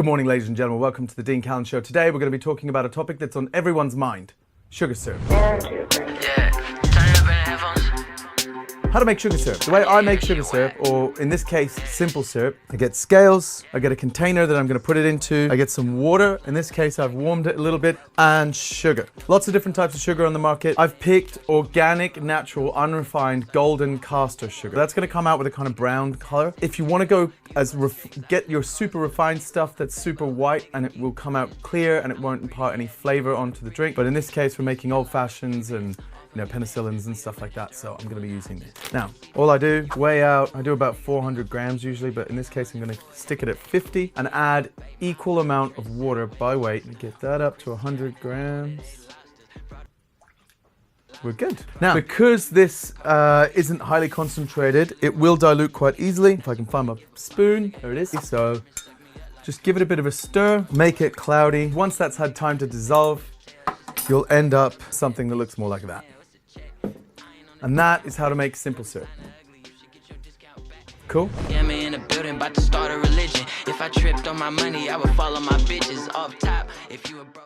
Good morning, ladies and gentlemen. Welcome to the Dean Callan Show. Today we're going to be talking about a topic that's on everyone's mind: sugar syrup. How to make sugar syrup. The way I make sugar syrup, or in this case, simple syrup, I get scales, I get a container that I'm going to put it into, I get some water, in this case I've warmed it a little bit, and sugar. Lots of different types of sugar on the market. I've picked organic, natural, unrefined, golden caster sugar. That's going to come out with a kind of brown color. If you want to go get your super refined stuff that's super white, and it will come out clear and it won't impart any flavor onto the drink. But in this case, we're making old fashions and penicillins and stuff like that, so I'm going to be using this. Now, all I do, weigh out, I do about 400 grams usually, but in this case I'm going to stick it at 50 and add equal amount of water by weight and get that up to 100 grams. We're good. Now, because this isn't highly concentrated, it will dilute quite easily. If I can find my spoon, there it is. So just give it a bit of a stir, make it cloudy. Once that's had time to dissolve, you'll end up something that looks more like that. And that is how to make simple syrup. Cool? Yeah, me in the building, about to start a religion. If I tripped on my money, I would follow my bitches off top. If you were broke